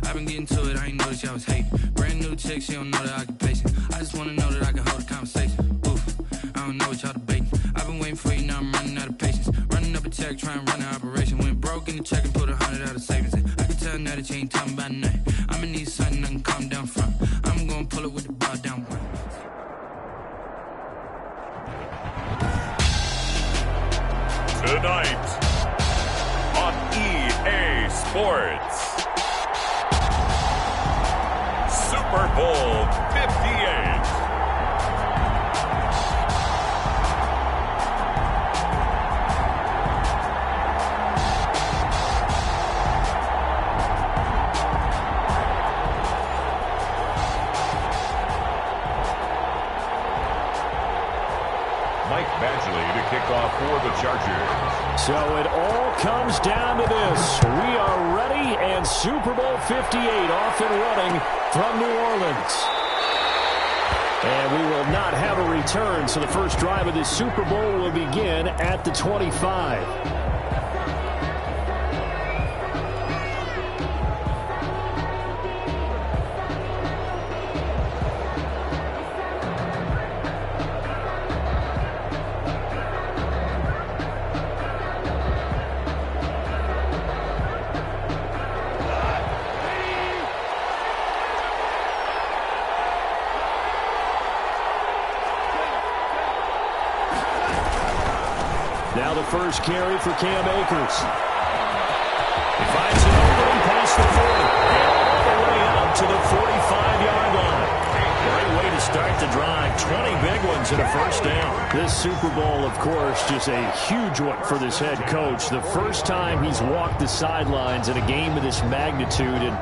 I've been getting to it, I ain't noticed y'all was hating. Brand new chick, she don't know the occupation. I just wanna know that I can hold a conversation. Oof, I don't know what y'all debating. I've been waiting for you, now I'm running out of patience. Running up a check, trying to run an operation. Went broke in the check and put 100 out of savings in. I can tell now that you ain't talking about nothing. I'ma need something I can calm down from. I'm gonna pull it with the bar down one. Tonight on EA Sports, Super Bowl 58. Mike Badgley to kick off for the Chargers. So it all comes down to this. We are ready, and Super Bowl 58 off and running from New Orleans. And we will not have a return, so the first drive of this Super Bowl will begin at the 25. Now the first carry for Cam Akers. He finds an opening past the 40 and all the way up to the 45-yard line. Great way to start the drive. 20 big ones and a first down. This Super Bowl, of course, just a huge one for this head coach. The first time he's walked the sidelines in a game of this magnitude. And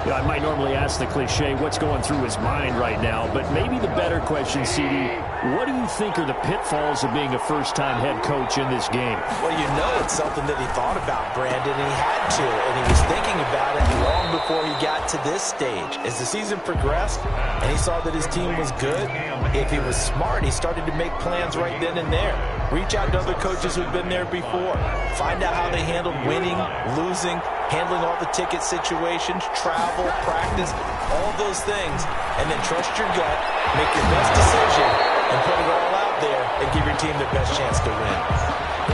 you know, I might normally ask the cliche, what's going through his mind right now? But maybe the better question, CD, what do you think are the pitfalls of being a first-time head coach in this game? Well, you know it's something that he thought about, Brandon, and he had to, and he was thinking about it long before he got to this stage. As the season progressed and he saw that his team was good, if he was smart, he started to make plans right then and there. Reach out to other coaches who've been there before. Find out how they handled winning, losing, handling all the ticket situations, travel, practice, all those things, and then trust your gut, make your best decision, and put it all out there and give your team their best chance to win.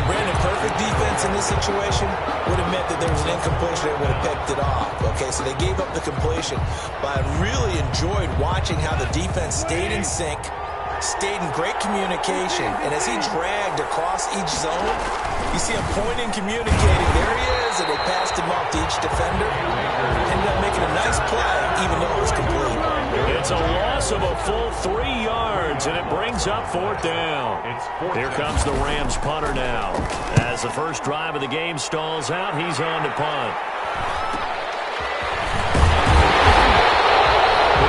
Brandon, perfect defense in this situation would have meant that there was an incompletion that would have picked it off. Okay, so they gave up the completion, but I really enjoyed watching how the defense stayed in sync, stayed in great communication, and as he dragged across each zone, you see him pointing, communicating. There he is, and they passed him off to each defender. Ended up making a nice play, even though it was complete. It's a loss of a full 3 yards, and it brings up fourth down. Here comes the Rams punter now. As the first drive of the game stalls out, he's on to punt.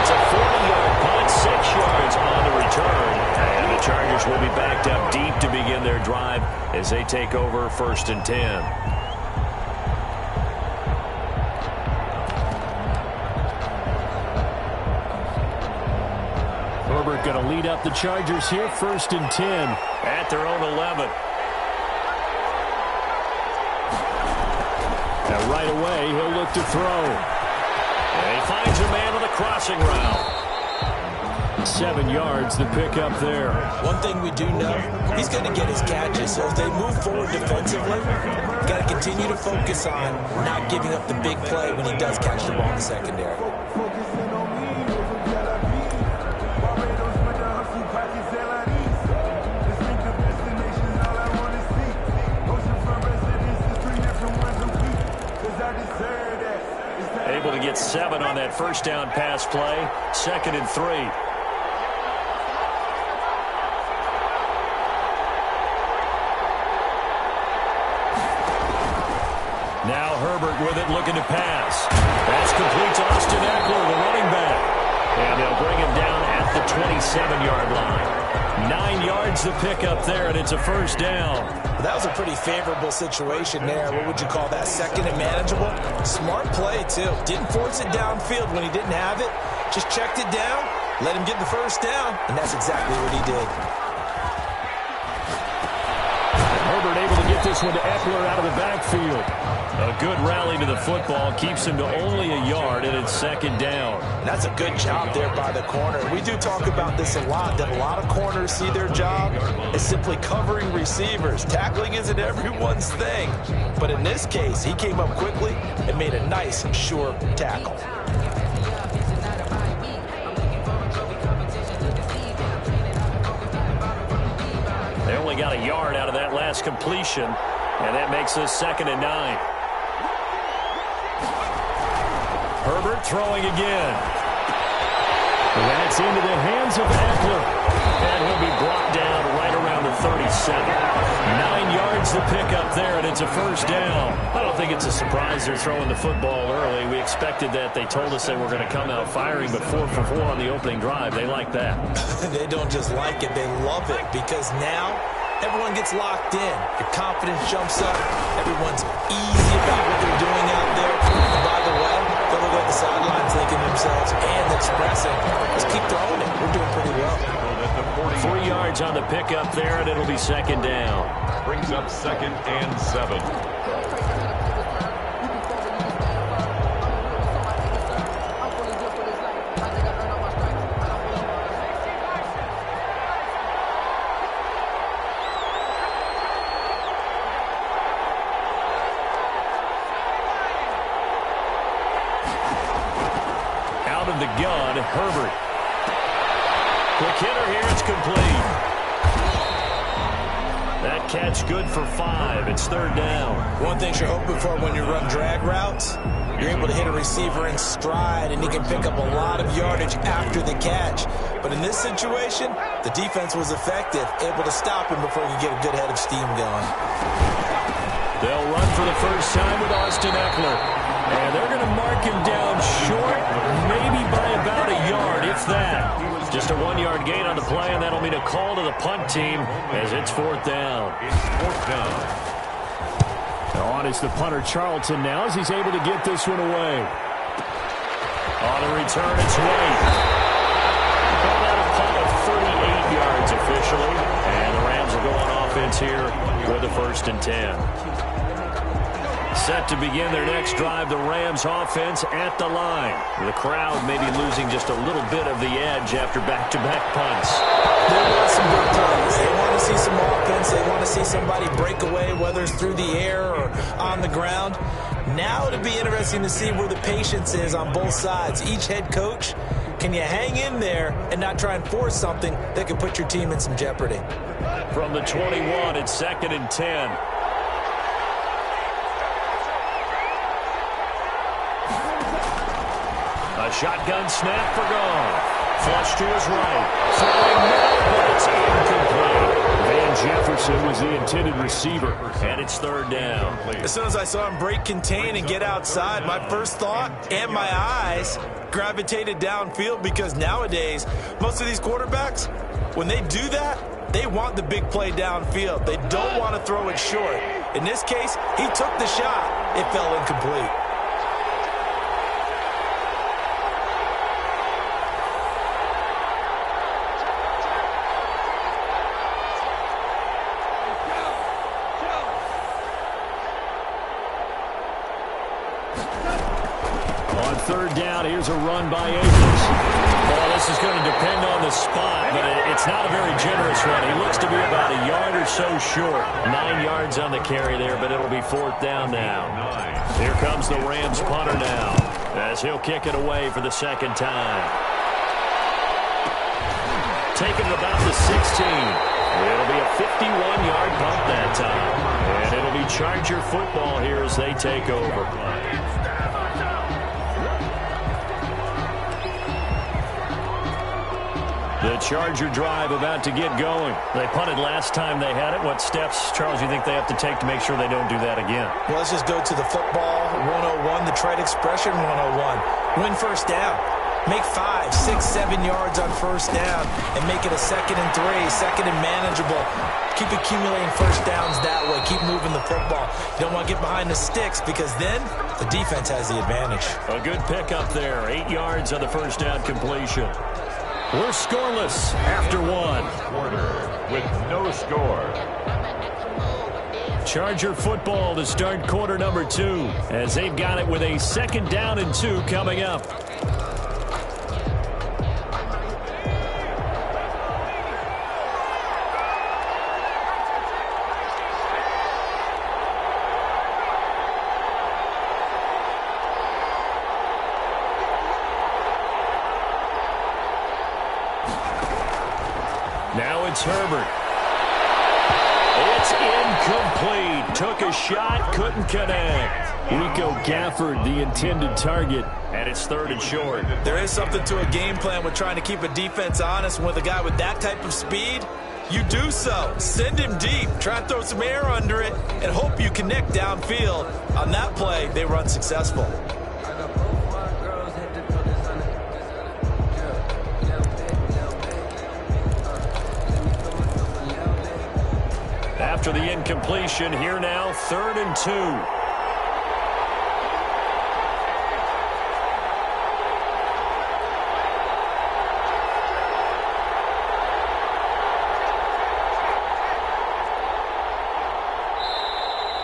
It's a 40-yard punt, 6 yards on the return. And the Chargers will be backed up deep to begin their drive as they take over 1st and 10. Herbert going to lead up the Chargers here, 1st and 10 at their own 11. Now right away, he'll look to throw. And he finds a man on the crossing route. 7 yards, the pickup there. One thing we do know, he's going to get his catches. So if they move forward defensively, got to continue to focus on not giving up the big play when he does catch the ball in the secondary. Able to get 7 on that first down pass play. 2nd and 3. Now Herbert with it, looking to pass. That's complete to Austin Eckler, the running back. And they'll bring him down at the 27-yard line. 9 yards the pickup there, and it's a first down. That was a pretty favorable situation there. What would you call that? 2nd and manageable? Smart play, too. Didn't force it downfield when he didn't have it. Just checked it down, let him get the first down, and that's exactly what he did. Herbert able to get this one to Eckler out of the backfield. A good rally to the football keeps him to only a yard, and it's second down. And that's a good job there by the corner. We do talk about this a lot, that a lot of corners see their job as simply covering receivers. Tackling isn't everyone's thing. But in this case, he came up quickly and made a nice, sure tackle. They only got a yard out of that last completion, and that makes this 2nd and 9. Herbert throwing again. That's into the hands of Eckler. And he'll be brought down right around the 37. 9 yards to pick up there, and it's a first down. I don't think it's a surprise they're throwing the football early. We expected that. They told us they were going to come out firing, but 4 for 4 on the opening drive. They like that. They don't just like it, they love it, because now everyone gets locked in. Your confidence jumps up. Everyone's easy about what they're doing out there. And by the way, they look at the sidelines thinking to themselves and expressing, let's keep throwing it. We're doing pretty well. 3 yards on the pickup there, and it'll be second down. Brings up 2nd and 7. Out of the gun, Herbert. Quick hitter here, it's complete. That catch good for 5. It's 3rd down. One thing you're hoping for when you run drag routes, you're able to hit a receiver in stride, and he can pick up a lot of yardage after the catch. But in this situation, the defense was effective, able to stop him before he could get a good head of steam going. They'll run for the first time with Austin Eckler. And they're going to mark him down short, maybe by about a yard, if that. Just a 1-yard gain on the play, and that'll mean a call to the punt team as it's 4th down. On is the punter, Charlton, now, as he's able to get this one away. On the return, it's White. Called out a punt of 38 yards officially, and the Rams are going offense here with a 1st and 10. Set to begin their next drive, the Rams offense at the line. The crowd may be losing just a little bit of the edge after back-to-back punts. They want some big plays. They want to see some offense. They want to see somebody break away, whether it's through the air or on the ground. Now it'll be interesting to see where the patience is on both sides. Each head coach, can you hang in there and not try and force something that could put your team in some jeopardy? From the 21, it's 2nd and 10. A shotgun snap for Goff. Flush to his right. Throwing middle, but it's incomplete. Van Jefferson was the intended receiver, and it's 3rd down. As soon as I saw him break contain and get outside, my first thought and my eyes gravitated downfield, because nowadays, most of these quarterbacks, when they do that, they want the big play downfield. They don't want to throw it short. In this case, he took the shot. It fell incomplete. On 3rd down, here's a run by Akers. Well, this is going to depend on the spot, but it's not a very generous one. He looks to be about a yard or so short. 9 yards on the carry there, but it'll be 4th down now. Here comes the Rams punter now, as he'll kick it away for the 2nd time. Taking it about the 16. It'll be a 51-yard punt that time. And it'll be Charger football here as they take over. The Charger drive about to get going. They punted last time they had it. What steps, Charles, you think they have to take to make sure they don't do that again? Well, let's just go to the football 101, the trade expression 101. Win first down. Make 5, 6, 7 yards on first down and make it a 2nd and 3, 2nd and manageable. Keep accumulating first downs that way. Keep moving the football. You don't want to get behind the sticks, because then the defense has the advantage. A good pickup there. 8 yards on the first down completion. We're scoreless after 1. Quarter with no score. Charger football to start quarter number 2 as they've got it with a 2nd down and 2 coming up. Now it's Herbert. It's incomplete. Took a shot, couldn't connect. Rico Gafford, the intended target, and it's 3rd and short. There is something to a game plan with trying to keep a defense honest. With a guy with that type of speed, you do so. Send him deep. Try and throw some air under it and hope you connect downfield. On that play, they were unsuccessful. After the incompletion, here now, 3rd and 2.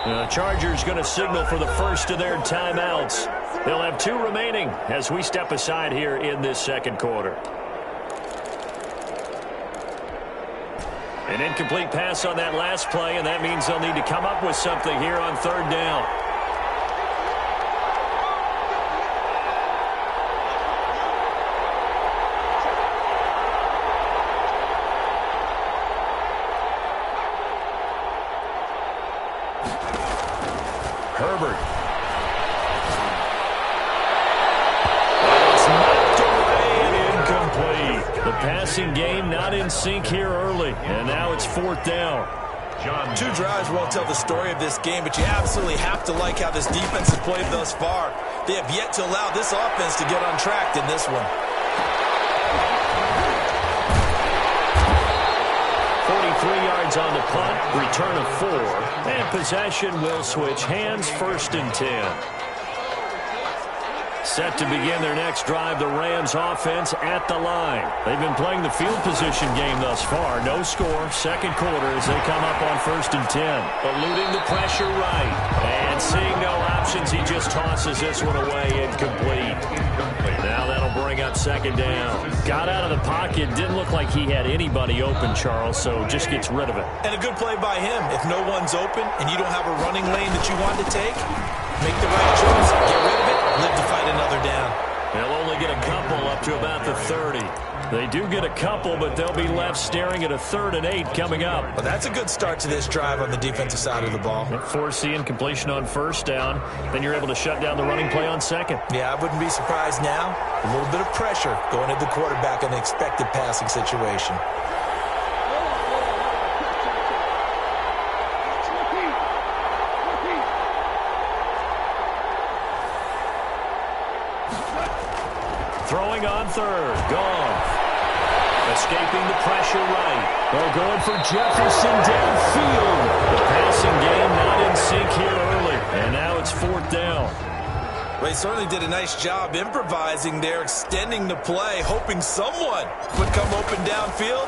The Chargers going to signal for the first of their timeouts. They'll have 2 remaining as we step aside here in this 2nd quarter. An incomplete pass on that last play, and that means they'll need to come up with something here on 3rd down. Herbert. It's knocked away and incomplete. The passing game not in sync here early, and now it's 4th down. 2 drives won't tell the story of this game, but you absolutely have to like how this defense has played thus far. They have yet to allow this offense to get untracked in this one. 43 yards on the punt, return of 4, and possession will switch hands, 1st and 10. Set to begin their next drive, the Rams offense at the line. They've been playing the field position game thus far. No score, 2nd quarter as they come up on 1st and 10. Eluding the pressure right. And seeing no options, he just tosses this one away, incomplete. Now that'll bring up 2nd down. Got out of the pocket, didn't look like he had anybody open, Charles, so just gets rid of it. And a good play by him. If no one's open and you don't have a running lane that you want to take, make the right choice, get rid of it, live to fight another down. They'll only get a couple up to about the 30. They do get a couple, but they'll be left staring at a 3rd and 8 coming up. Well, that's a good start to this drive on the defensive side of the ball. Force the incompletion on 1st down. Then you're able to shut down the running play on 2nd. Yeah, I wouldn't be surprised now. A little bit of pressure going at the quarterback in the expected passing situation. Throwing on 3rd. Goff. Escaping the pressure right. They're going for Jefferson downfield. The passing game not in sync here early. And now it's 4th down. Well, he certainly did a nice job improvising there, extending the play, hoping someone would come open downfield,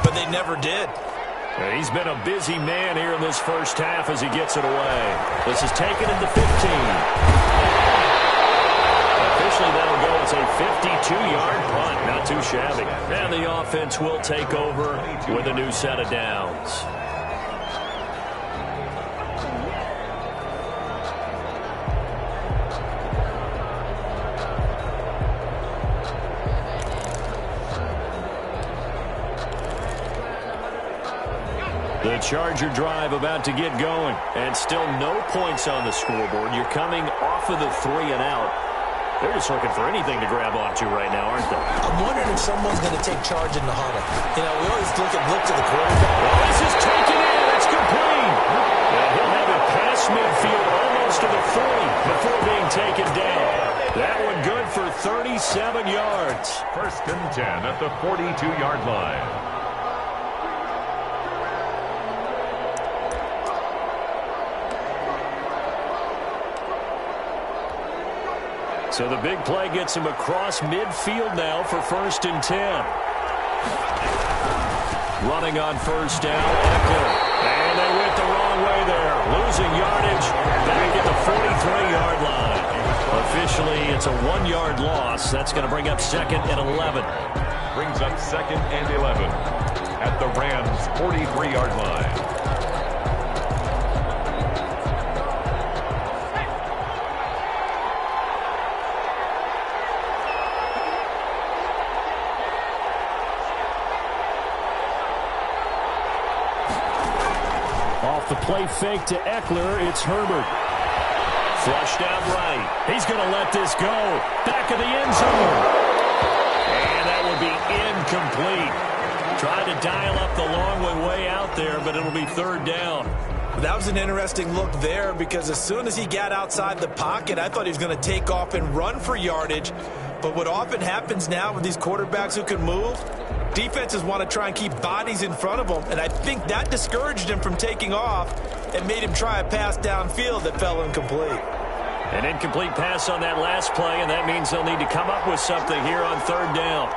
but they never did. He's been a busy man here in this 1st half as he gets it away. This is taken at the 15. Officially, that'll go as a 52-yard punt. Not too shabby. And the offense will take over with a new set of downs. The Charger drive about to get going. And still no points on the scoreboard. You're coming off of the 3 and out. They're just looking for anything to grab onto right now, aren't they? I'm wondering if someone's going to take charge in the huddle. You know, we always look to the quarterback. Well, this is taken in. It's complete. And he'll have it past midfield almost to the 40 before being taken down. That one good for 37 yards. 1st and 10 at the 42-yard line. So the big play gets him across midfield now for 1st and 10. Running on 1st down, Eckler. And they went the wrong way there. Losing yardage back at the 43-yard line. Officially, it's a 1-yard loss. That's going to bring up second and 11. Brings up second and 11 at the Rams' 43-yard line. Off the play fake to Eckler, it's Herbert. Flushed out right. He's going to let this go. Back of the end zone. And that will be incomplete. Tried to dial up the long way out there, but it'll be third down. That was an interesting look there because as soon as he got outside the pocket, I thought he was going to take off and run for yardage. But what often happens now with these quarterbacks who can move, defenses want to try and keep bodies in front of them, and I think that discouraged him from taking off and made him try a pass downfield that fell incomplete. An incomplete pass on that last play, and that means they'll need to come up with something here on third down.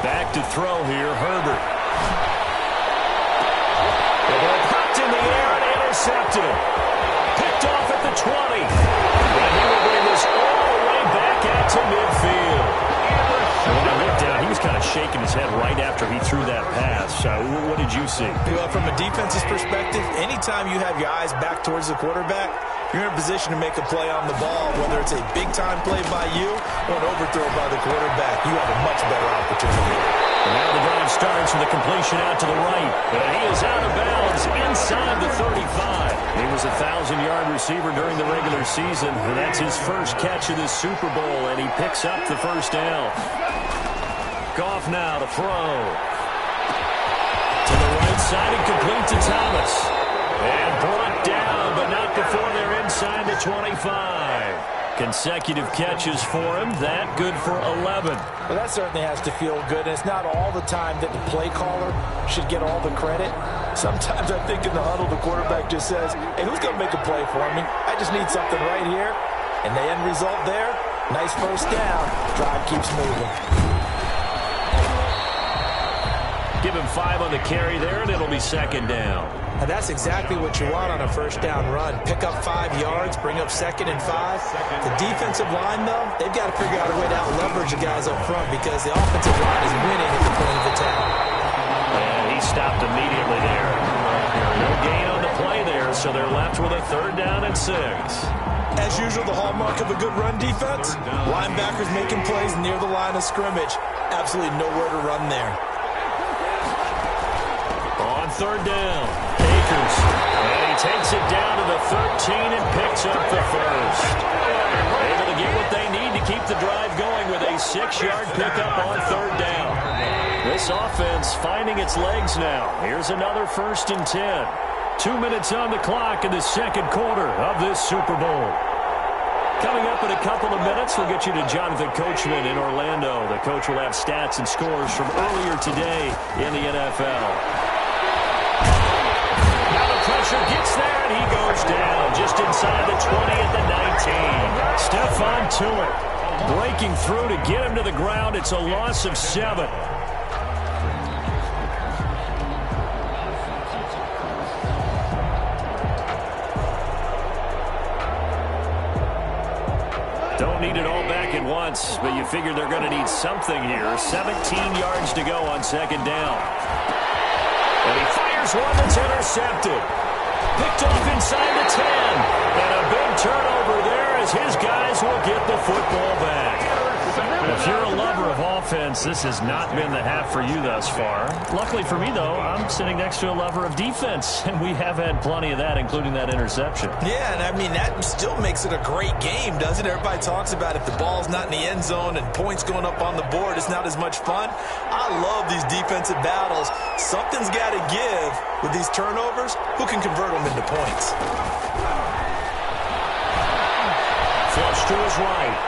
Back to throw here, Herbert. The ball popped in the air and intercepted. Picked off at the 20. And he will bring this all the way back out to midfield. And when I looked down, he was kind of shaking his head right after he threw that pass. What did you see? Well, from a defense's perspective, anytime you have your eyes back towards the quarterback, you're in a position to make a play on the ball, whether it's a big-time play by you or an overthrow by the quarterback. You have a much better opportunity. And now the drive starts with a completion out to the right. And he is out of bounds inside the 35. He was a 1,000-yard receiver during the regular season, and that's his first catch of this Super Bowl, and he picks up the first down. Goff now to throw. To the right side and complete to Thomas. And brought down, but not before they're inside the 25. Consecutive catches for him. That good for 11. Well, that certainly has to feel good. And it's not all the time that the play caller should get all the credit. Sometimes I think in the huddle, the quarterback just says, hey, who's going to make a play for me? I just need something right here. And the end result there, nice first down. Drive keeps moving. Give him 5 on the carry there, and it'll be second down. And that's exactly what you want on a first down run. Pick up 5 yards, bring up second and 5. The defensive line, though, they've got to figure out a way to out-leverage the guys up front because the offensive line is winning at the point of attack. And he stopped immediately there. No gain on the play there, so they're left with a third down and 6. As usual, the hallmark of a good run defense, linebackers making plays near the line of scrimmage. Absolutely nowhere to run there. On third down, Akers, and he takes it down to the 13 and picks up the first. Able to get what they need to keep the drive going with a 6-yard pickup on third down. This offense finding its legs now. Here's another 1st and 10. 2 minutes on the clock in the second quarter of this Super Bowl. Coming up in a couple of minutes, we'll get you to Jonathan Coachman in Orlando. The coach will have stats and scores from earlier today in the NFL. Now the pressure gets there, and he goes down just inside the 20 at the 19. Stephon Tuitt breaking through to get him to the ground. It's a loss of 7. Don't need it all back at once, but you figure they're going to need something here. 17 yards to go on second down. And he fires one that's intercepted. Picked off inside the 10. And a big turnover there as his guys will get the football back. If you're a lover of offense, this has not been the half for you thus far. Luckily for me, though, I'm sitting next to a lover of defense, and we have had plenty of that, including that interception. Yeah, and I mean, that still makes it a great game, doesn't it? Everybody talks about if the ball's not in the end zone and points going up on the board, it's not as much fun. I love these defensive battles. Something's got to give with these turnovers. Who can convert them into points? Flush to his right.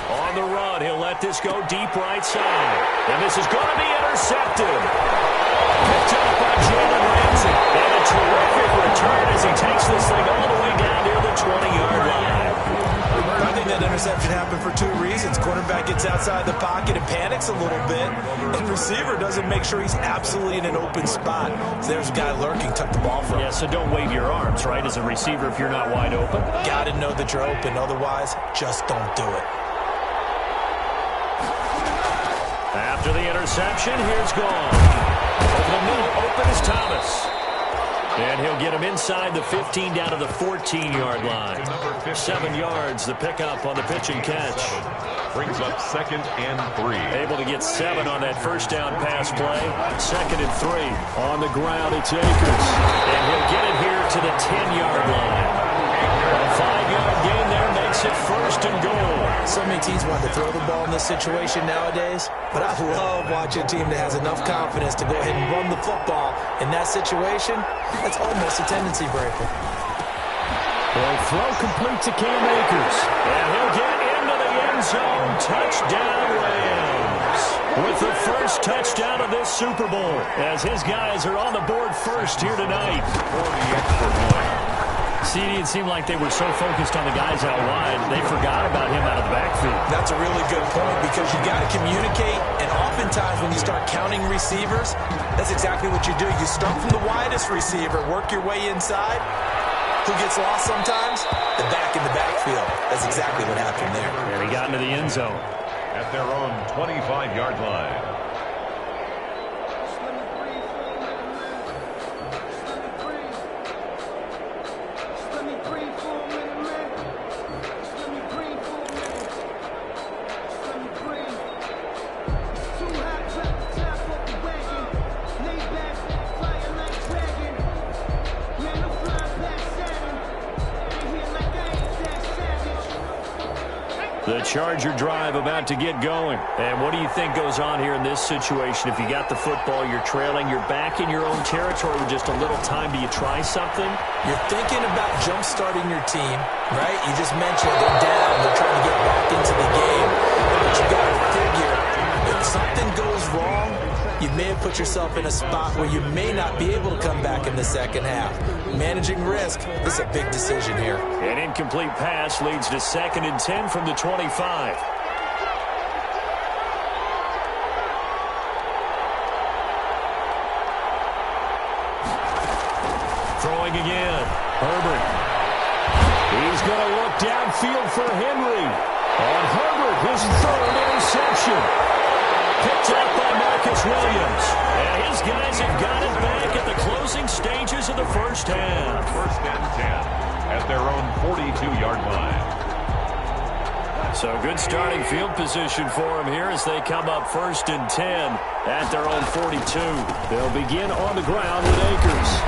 On the run, he'll let this go deep right side. And this is going to be intercepted. Picked up by Jalen Ramsey. And a terrific return as he takes this thing all the way down near the 20-yard line. I think that interception happened for 2 reasons. Quarterback gets outside inside the pocket and panics a little bit, and receiver doesn't make sure he's absolutely in an open spot. So there's a guy lurking, tuck the ball from him. Yeah, so don't wave your arms, right, as a receiver if you're not wide open. Got to know that you're open. Otherwise, just don't do it. After the interception, here's Gone. Over the middle, open is Thomas. And he'll get him inside the 15 down to the 14-yard line. 7 yards, the pickup on the pitch and catch. Brings up 2nd and 3. Able to get 7 on that first down pass play. 2nd and 3. On the ground, it's Akers. And he'll get it here to the 10-yard line. A 5-yard gain there makes it 1st and goal. So many teams want to throw the ball in this situation nowadays, but I love watching a team that has enough confidence to go ahead and run the football. In that situation, that's almost a tendency breaker. Well, throw complete to Cam Akers. And he'll get into the end zone. Touchdown, Rams. With the first touchdown of this Super Bowl, as his guys are on the board first here tonight. For the extra point. CD, it seemed like they were so focused on the guys out wide, they forgot about him out of the backfield. That's a really good point because you got to communicate, and oftentimes when you start counting receivers, that's exactly what you do. You start from the widest receiver, work your way inside. Who gets lost sometimes? The back in the backfield. That's exactly what happened there. And he got into the end zone. At their own 25-yard line. The Charger drive about to get going. And what do you think goes on here in this situation? If you got the football, you're trailing, you're back in your own territory with just a little time. Do you try something? You're thinking about jump-starting your team, right? You just mentioned they're down. They're trying to get back into the game. But you got to figure, if something goes wrong, you may have put yourself in a spot where you may not be able to come back in the second half. Managing risk, this is a big decision here. An incomplete pass leads to 2nd and 10 from the 25. Throwing again. Herbert. He's going to look downfield for Henry. On Herbert, his 3rd interception. Picked up by Marcus Williams. And his guys have got it back at the closing stages of the first half. 1st and 10 at their own 42-yard line. So good starting field position for them here as they come up 1st and 10 at their own 42. They'll begin on the ground with Akers.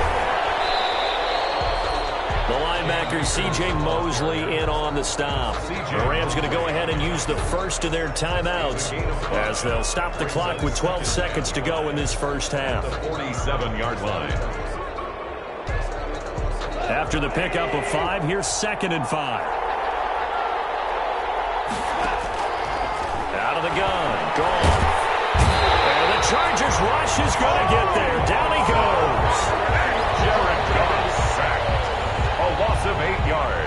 The linebacker, C.J. Mosley, in on the stop. The Rams going to go ahead and use the first of their timeouts as they'll stop the clock with 12 seconds to go in this first half. The 47-yard line. After the pickup of 5, here's 2nd and 5. Out of the gun. Gone. And the Chargers rush is going to get there. Down he goes. Jared Goff sacked. A loss of 8 yards.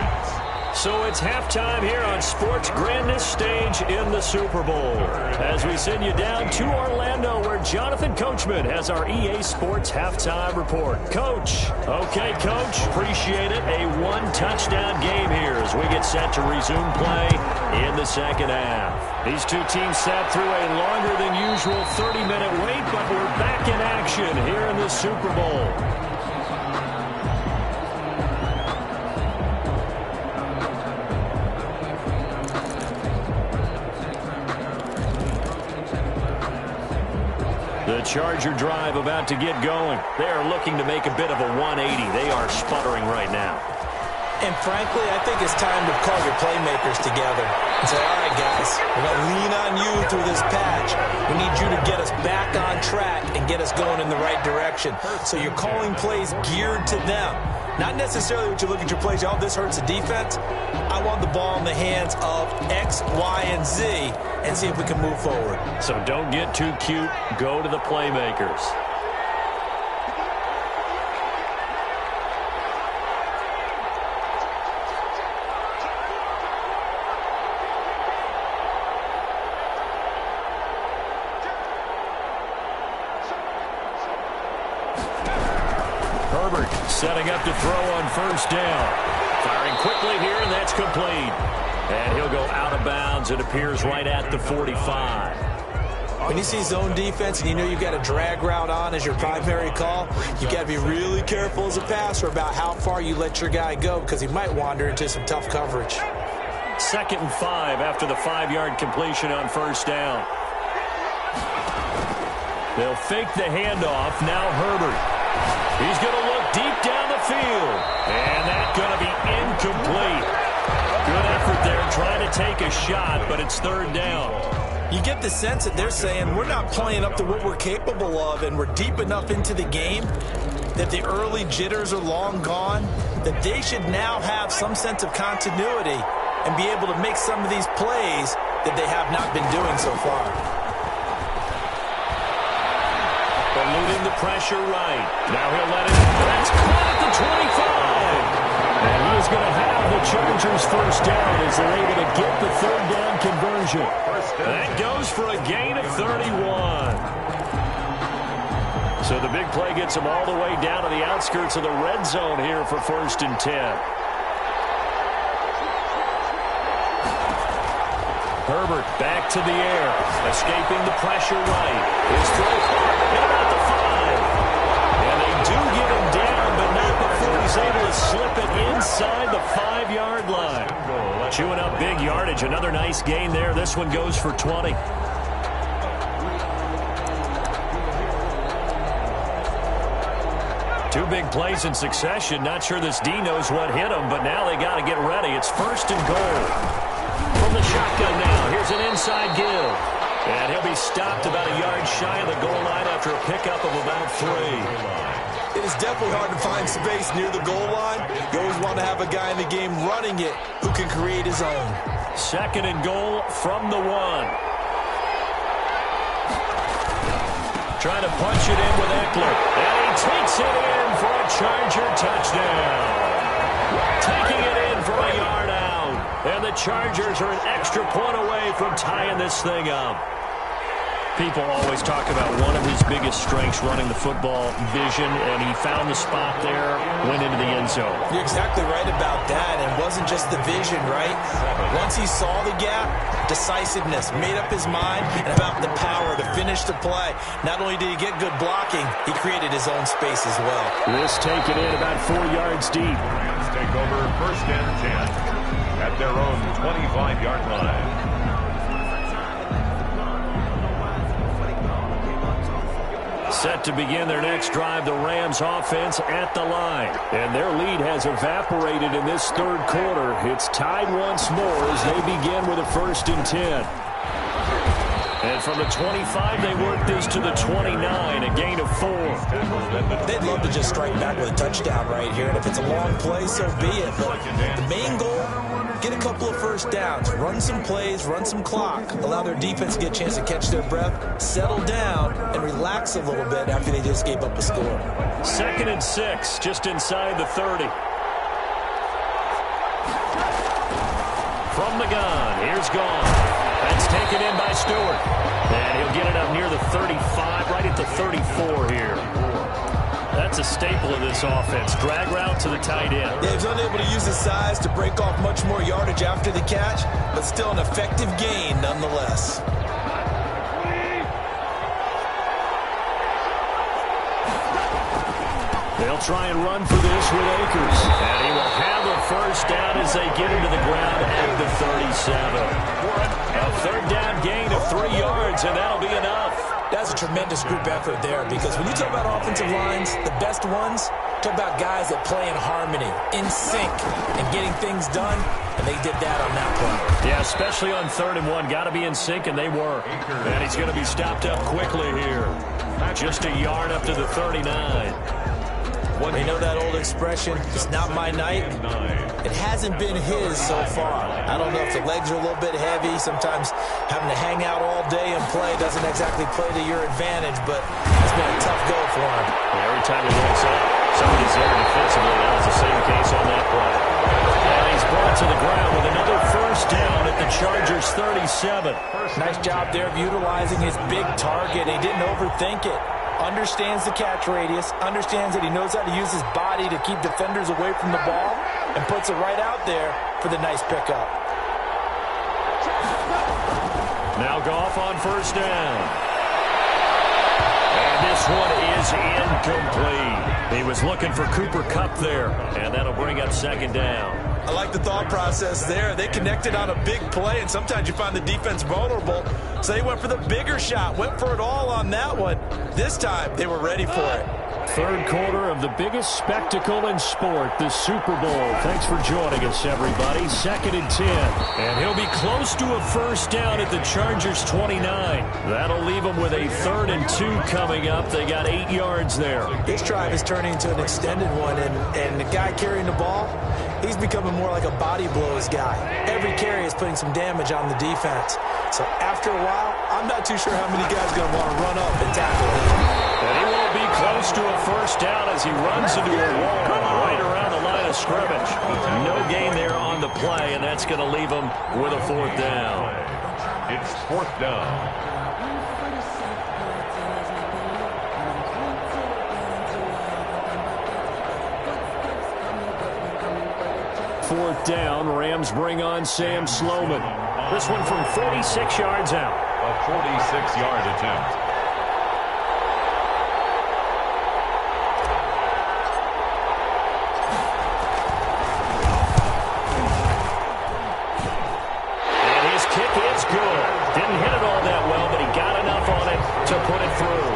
So it's halftime here on Sports' grandest stage in the Super Bowl. As we send you down to Orlando where Jonathan Coachman has our EA Sports halftime report. Coach. Okay, Coach. Appreciate it. A 1-touchdown game here as we get set to resume play in the second half. These two teams sat through a longer than usual 30-minute wait, but we're back in action here in the Super Bowl. The Charger drive about to get going. They are looking to make a bit of a 180. They are sputtering right now. And frankly, I think it's time to call your playmakers together and say, all right, guys, we're going to lean on you through this patch. We need you to get us back on track and get us going in the right direction. So you're calling plays geared to them. Not necessarily what you look at your plays, oh, this hurts the defense. I want the ball in the hands of X, Y, and Z and see if we can move forward. So don't get too cute. Go to the playmakers. Herbert setting up to throw on first down. Firing quickly here, and that's complete. And he'll go out of bounds. It appears right at the 45. When you see zone defense and you know you've got a drag route on as your primary call, you've got to be really careful as a passer about how far you let your guy go because he might wander into some tough coverage. 2nd and 5 after the 5-yard completion on first down. They'll fake the handoff. Now Herbert. He's going to look deep down the field. And that's going to be incomplete. Good effort there trying to take a shot, but it's 3rd down. You get the sense that they're saying we're not playing up to what we're capable of, and we're deep enough into the game that the early jitters are long gone, that they should now have some sense of continuity and be able to make some of these plays that they have not been doing so far. Eluding the pressure right. Now he'll let it. That's caught at the 25. And he is going to have the Chargers first down as they're able to get the 3rd down conversion. That goes for a gain of 31. So the big play gets them all the way down to the outskirts of the red zone here for 1st and 10. Herbert back to the air, escaping the pressure right. His throw caught at about the 5. And they do get him down, but not before he's able to slip it inside the 5-yard line. Chewing up big yardage. Another nice gain there. This one goes for 20. Two big plays in succession. Not sure this D knows what hit him, but now they got to get ready. It's 1st and goal. From the shotgun now, here's an inside give. And he'll be stopped about a yard shy of the goal line after a pickup of about 3. It is definitely hard to find space near the goal line. You always want to have a guy in the game running it who can create his own. 2nd and goal from the 1. Trying to punch it in with Eckler. And he takes it in for a Charger touchdown. Taking it in from a yard out. And the Chargers are an extra point away from tying this thing up. People always talk about one of his biggest strengths, running the football, vision, and he found the spot there, went into the end zone. You're exactly right about that, and it wasn't just the vision, right? Once he saw the gap, decisiveness, made up his mind, and about the power to finish the play. Not only did he get good blocking, he created his own space as well. This taken in about 4 yards deep. Rams take over 1st and 10 at their own 25-yard line. Set to begin their next drive, the Rams offense at the line. And their lead has evaporated in this 3rd quarter. It's tied once more as they begin with a 1st and 10. And from the 25, they work this to the 29, a gain of 4. They'd love to just strike back with a touchdown right here. And if it's a long play, so be it. But the main goal, get a couple of first downs, run some plays, run some clock, allow their defense to get a chance to catch their breath, settle down, and relax a little bit after they just gave up a score. 2nd and 6, just inside the 30. From the gun, here's gone. That's taken in by Stewart. And he'll get it up near the 35, right at the 34 here. That's a staple of this offense. Drag route to the tight end. Yeah, he's unable to use his size to break off much more yardage after the catch, but still an effective gain nonetheless. They'll try and run for this with Akers. And he will have a first down as they get him to the ground at the 37. A 3rd down gain of 3 yards, and that'll be enough. That's a tremendous group effort there, because when you talk about offensive lines, the best ones, talk about guys that play in harmony, in sync, and getting things done, and they did that on that play. Yeah, especially on 3rd and 1. Got to be in sync, and they were. And he's going to be stopped up quickly here. Just a yard up to the 39. You know that old expression, it's not my night? It hasn't been his so far. I don't know if the legs are a little bit heavy. Sometimes having to hang out all day and play doesn't exactly play to your advantage, but it's been a tough go for him. Yeah, every time he looks up, somebody's there defensively. That was the same case on that play. And he's brought to the ground with another first down at the Chargers' 37. Nice job there of utilizing his big target. He didn't overthink it. understands the catch radius, understands that he knows how to use his body to keep defenders away from the ball, and puts it right out there for the nice pickup. Now Goff on first down. And this one is incomplete. He was looking for Cooper Kupp there, and that'll bring up second down. I like the thought process there. They connected on a big play, and sometimes you find the defense vulnerable. So they went for the bigger shot, went for it all on that one. This time, they were ready for it. Third quarter of the biggest spectacle in sport, the Super Bowl. Thanks for joining us, everybody. 2nd and 10. And he'll be close to a first down at the Chargers' 29. That'll leave them with a 3rd and 2 coming up. They got 8 yards there. This drive is turning into an extended one, and the guy carrying the ball, he's becoming more like a body blows guy. Every carry is putting some damage on the defense. So after a while, I'm not too sure how many guys are going to want to run up and tackle him. And he won't be close to a first down as he runs into a wall right around the line of scrimmage. No gain there on the play, and that's going to leave him with a 4th down. It's 4th down. Fourth down, Rams bring on Sam Sloman. This one from 46 yards out. A 46-yard attempt. And his kick is good. Didn't hit it all that well, but he got enough on it to put it through.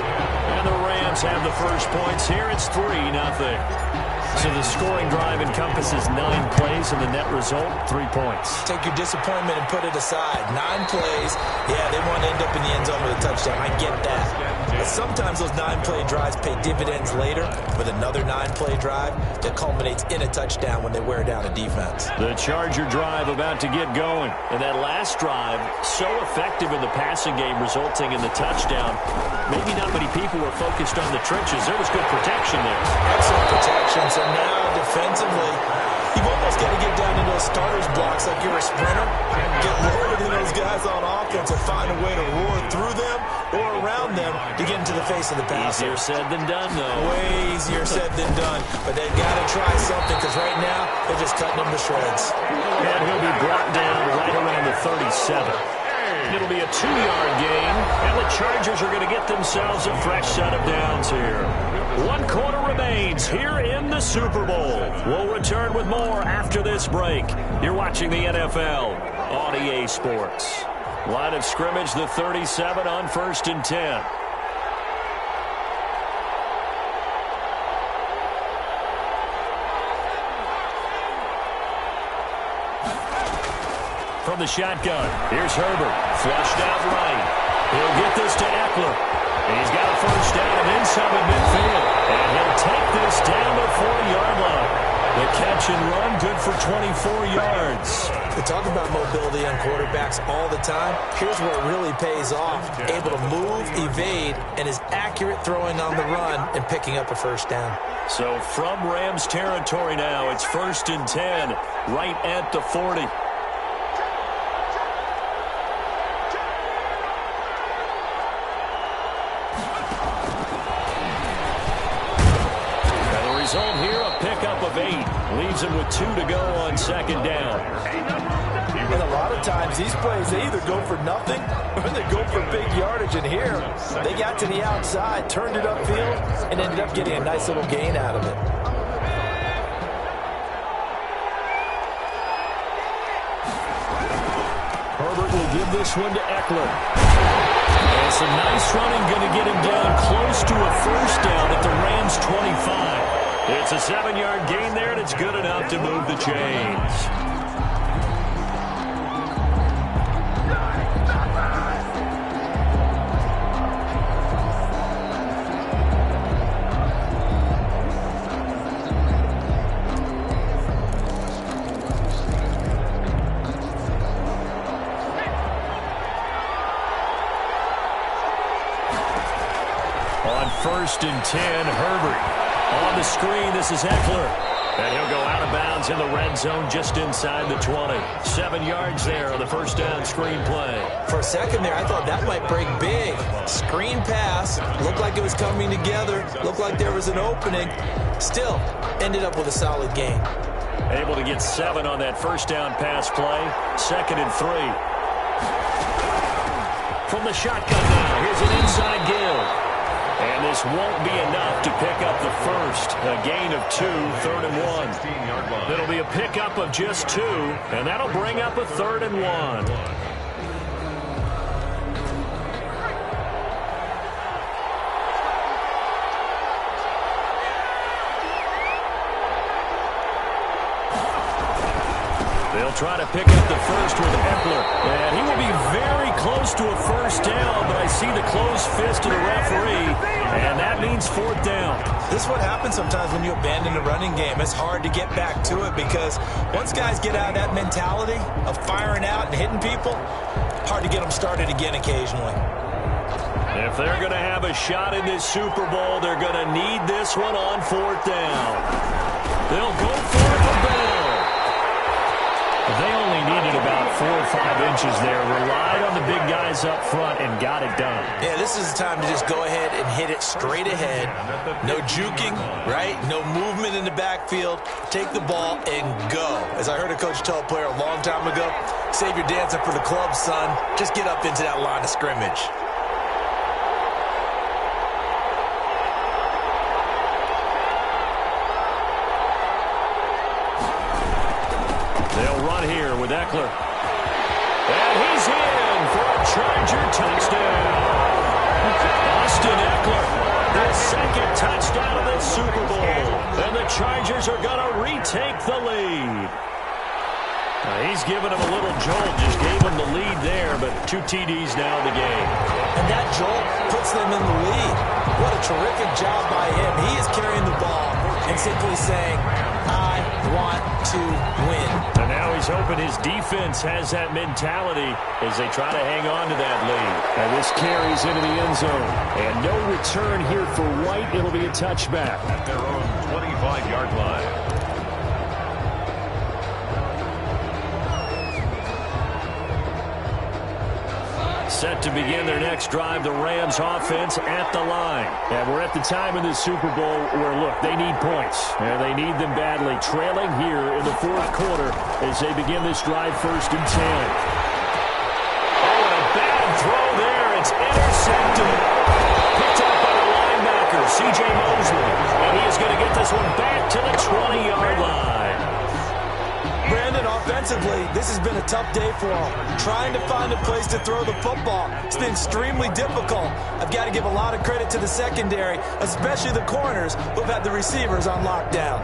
And the Rams have the first points here. It's 3-0. So the scoring drive encompasses 9 plays, and the net result, 3 points. Take your disappointment and put it aside. 9 plays, yeah, they want to end up in the end zone with a touchdown. I get that. But sometimes those 9-play drives pay dividends later with another 9-play drive that culminates in a touchdown when they wear down a defense. The Charger drive about to get going. And that last drive, so effective in the passing game, resulting in the touchdown. Maybe not many people were focused on the trenches. There was good protection there. Excellent protection. So now defensively, you've almost got to get down into those starters blocks like you're a sprinter. Get lower than those guys on offense and find a way to roar through them or around them to get into the face of the passer. Easier said than done, though. Way easier said than done. But they've got to try something because right now they're just cutting them to shreds. And he'll be brought down right around the 37. It'll be a 2-yard gain, and the Chargers are going to get themselves a fresh set of downs here. 1 quarter remains here in the Super Bowl. We'll return with more after this break. You're watching the NFL on EA Sports. Line of scrimmage, the 37 on 1st and 10. From the shotgun, here's Herbert. Flushed out right. He'll get this to Eckler. And he's got a first down and then some at midfield. And he'll take this down to the 40-yard line. The catch and run, good for 24 yards. We talk about mobility on quarterbacks all the time. Here's where it really pays off. Able to move, evade, and is accurate throwing on the run and picking up a first down. So from Rams territory now, it's 1st and 10, right at the 40. Result here, a pickup of 8. Leaves him with 2 to go on 2nd down. And a lot of times, these plays, they either go for nothing or they go for big yardage. And here, they got to the outside, turned it upfield, and ended up getting a nice little gain out of it. Herbert will give this one to Eckler. And some nice running, going to get him down close to a first down at the Rams' 25. It's a 7-yard gain there, and it's good enough to move the chains. On 1st and 10, Herbert. On the screen, this is Eckler. And he'll go out of bounds in the red zone just inside the 20. 7 yards there on the first down screen play. For a second there, I thought that might break big. Screen pass. Looked like it was coming together. Looked like there was an opening. Still, ended up with a solid gain. Able to get 7 on that first down pass play. 2nd and 3. From the shotgun now, here's an inside give. And this won't be enough to pick up the first. A gain of 2, 3rd and 1. It'll be a pickup of just 2, and that'll bring up a 3rd and 1. They'll try to pick up the first with Eckler. And he will be very close to a first down, but I see the closed fist of the referee, and that means 4th down. This is what happens sometimes when you abandon the running game. It's hard to get back to it because once guys get out of that mentality of firing out and hitting people, hard to get them started again occasionally. If they're going to have a shot in this Super Bowl, they're going to need this one on 4th down. They'll go for it for Bell. They only needed about 4 or 5 inches there. Relied on the big guys up front and got it done. Yeah, this is the time to just go ahead and hit it straight ahead. No juking, right? No movement in the backfield. Take the ball and go. As I heard a coach tell a player a long time ago, save your dancing for the club, son. Just get up into that line of scrimmage. They'll run here with Eckler. And he's in for a Charger touchdown. Austin Eckler, his 2nd touchdown of the Super Bowl. And the Chargers are going to retake the lead. He's given him a little jolt, just gave him the lead there, but 2 TDs now in the game. And that jolt puts them in the lead. What a terrific job by him. He is carrying the ball and simply saying, I want to win. And now he's hoping his defense has that mentality as they try to hang on to that lead. And this carries into the end zone. And no return here for White. It'll be a touchback. At their own 25-yard line. Set to begin their next drive, the Rams offense at the line. And we're at the time in the Super Bowl where, look, they need points. And they need them badly. Trailing here in the 4th quarter as they begin this drive 1st and 10. Oh, and a bad throw there. It's intercepted. Picked up by the linebacker, C.J. Mosley. And he is going to get this one back to the 20-yard line. Brandon, offensively, this has been a tough day for him. Trying to find a place to throw the football. It's been extremely difficult. I've got to give a lot of credit to the secondary, especially the corners who've had the receivers on lockdown.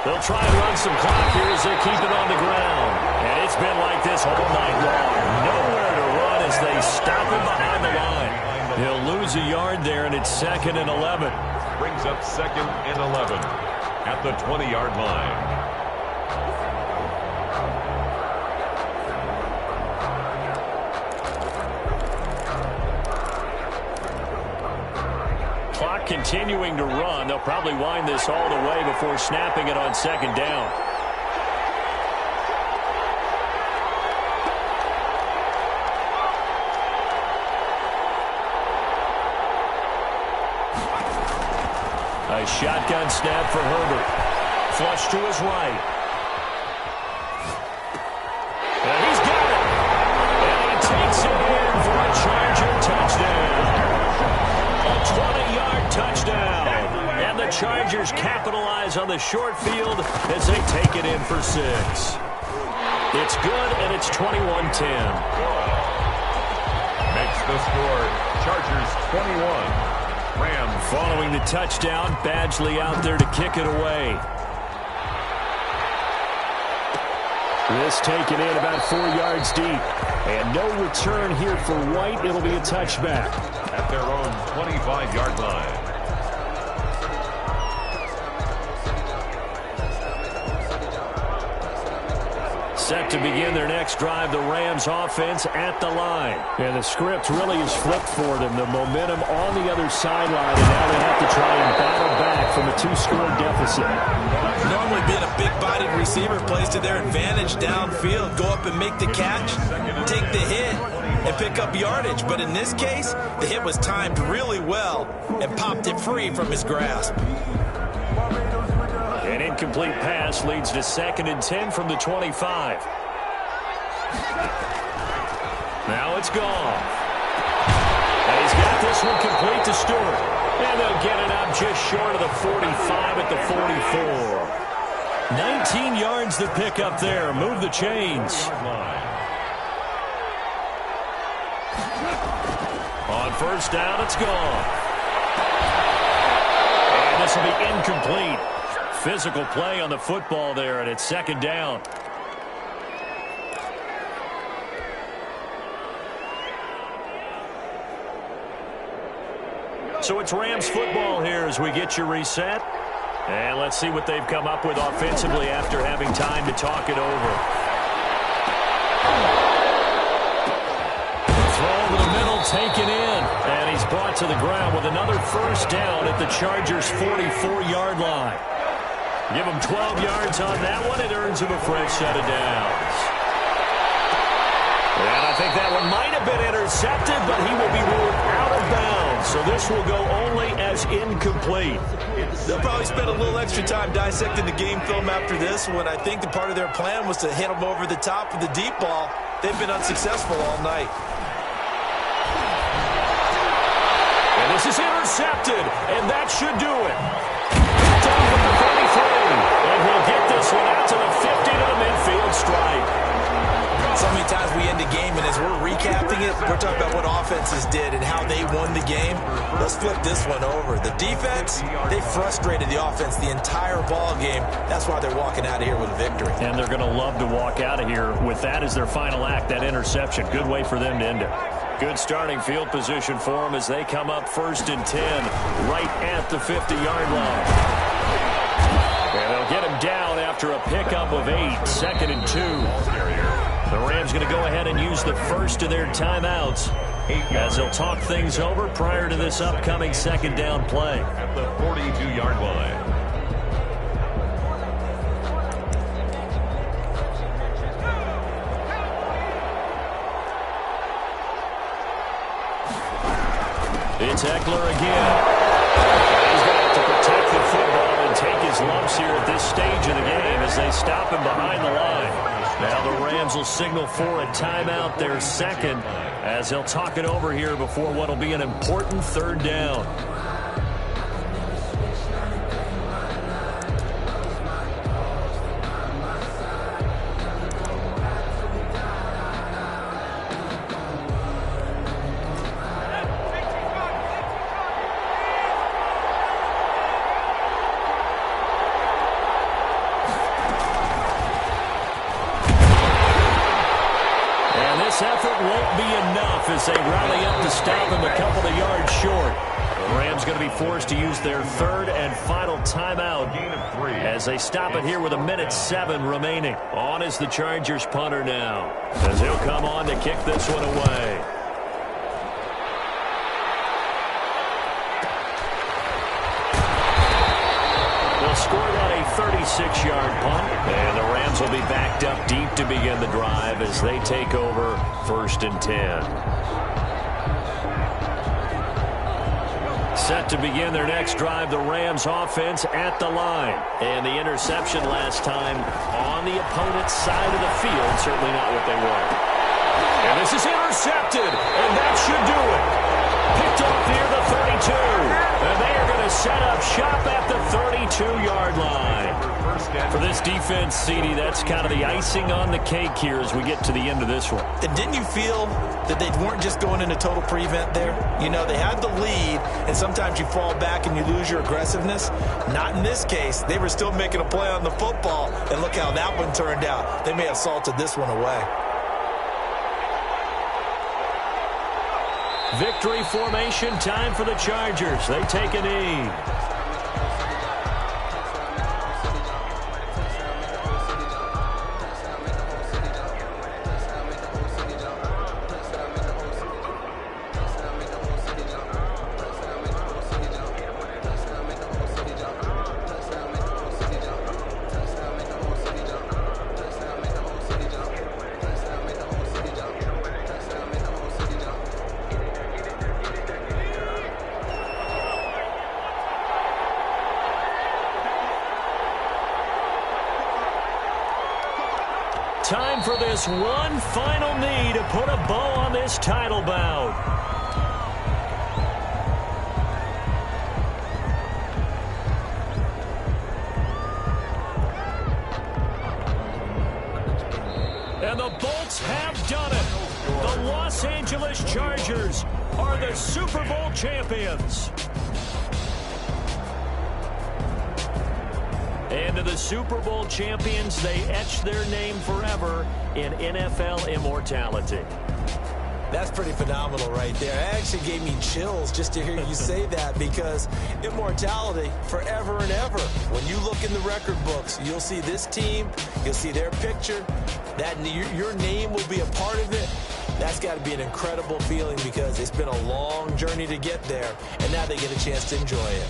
They'll try and run some clock here as they keep it on the ground. And it's been like this all night long. Nowhere to run as they stop him behind the line. He'll lose a yard there, and it's 2nd and 11. Brings up 2nd and 11 at the 20-yard line. Clock continuing to run. They'll probably wind this all the way before snapping it on 2nd down. A shotgun snap for Herbert. Flush to his right. And he's got it. And he takes it in for a Charger touchdown. A 20-yard touchdown. And the Chargers capitalize on the short field as they take it in for 6. It's good, and it's 21-10. Makes the score Chargers 21. Rams. Following the touchdown, Badgley out there to kick it away. This taken in about 4 yards deep. And no return here for White. It'll be a touchback. At their own 25-yard line. Set to begin their next drive, the Rams offense at the line. And the script really is flipped for them. The momentum on the other sideline, and now they have to try and battle back from a 2-score deficit. Normally being a big-bodied receiver plays to their advantage downfield. Go up and make the catch, take the hit, and pick up yardage. But in this case, the hit was timed really well and popped it free from his grasp. An incomplete pass leads to 2nd and 10 from the 25. Now it's gone. And he's got this one complete to Stewart. And they'll get it up just short of the 45 at the 44. 19 yards to pick up there. Move the chains. On first down, it's gone. And this will be incomplete. Physical play on the football there, and it's 2nd down. So it's Rams football here as we get you reset. And let's see what they've come up with offensively after having time to talk it over. Throw over the middle, taken in. And he's brought to the ground with another first down at the Chargers' 44-yard line. Give him 12 yards on that one. It earns him a fresh set of downs. And I think that one might have been intercepted, but he will be ruled out of bounds. So this will go only as incomplete. They'll probably spend a little extra time dissecting the game film after this one. I think the part of their plan was to hit them over the top with the deep ball. They've been unsuccessful all night. And this is intercepted, and that should do it. Down with the 33, and we'll get this one out to the 50 to the midfield stripe. So many times we end the game, and as we're recapping it, we're talking about what offenses did and how they won the game. Let's flip this one over. The defense, they frustrated the offense the entire ball game. That's why they're walking out of here with a victory. And they're going to love to walk out of here with that as their final act, that interception. Good way for them to end it. Good starting field position for them as they come up 1st and 10 right at the 50-yard line. And they'll get him down after a pickup of 8, 2nd and 2. The Rams going to go ahead and use the first of their timeouts as they'll talk things over prior to this upcoming 2nd down play. At the 42-yard line. It's Eckler again. He's going to have to protect the football and take his lumps here at this stage of the game as they stop him behind the line. Now the Rams will signal for a timeout, their 2nd, as they'll talk it over here before what will be an important 3rd down. As they rally up to stop him a couple of yards short. The Rams going to be forced to use their 3rd and final timeout as they stop it here with 1:07 remaining. On is the Chargers punter now as he'll come on to kick this one away. They'll score on a 36-yard punt, and the Rams will be backed up deep to begin the drive as they take over 1st and 10. Set to begin their next drive, the Rams offense at the line. And the interception last time on the opponent's side of the field, certainly not what they want. And this is intercepted, and that should do it. Picked off near the 32. And they are going to set up shop at the 32-yard line. For this defense, CD, that's kind of the icing on the cake here as we get to the end of this one. And didn't you feel that they weren't just going into total prevent there? You know, they had the lead, and sometimes you fall back and you lose your aggressiveness. Not in this case. They were still making a play on the football, and look how that one turned out. They may have salted this one away. Victory formation time for the Chargers. They take a knee. time for this one final knee to put a bow on this title bout. And the Bolts have done it. The Los Angeles Chargers are the Super Bowl champions. And to the Super Bowl champions, they etch their name forever in NFL immortality. That's pretty phenomenal right there. It actually gave me chills just to hear you say that, because immortality forever and ever. When you look in the record books, you'll see this team, you'll see their picture, that your name will be a part of it. That's got to be an incredible feeling, because it's been a long journey to get there, and now they get a chance to enjoy it.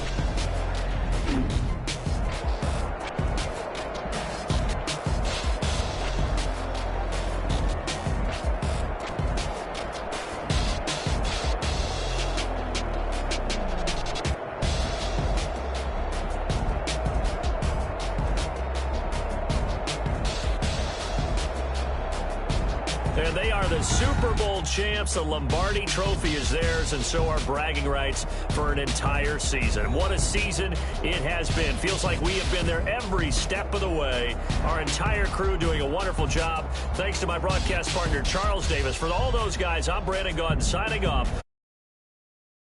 And they are the Super Bowl champs. The Lombardi Trophy is theirs, and so are bragging rights for an entire season. What a season it has been. Feels like we have been there every step of the way. Our entire crew doing a wonderful job. Thanks to my broadcast partner, Charles Davis. For all those guys, I'm Brandon Gaudin signing off.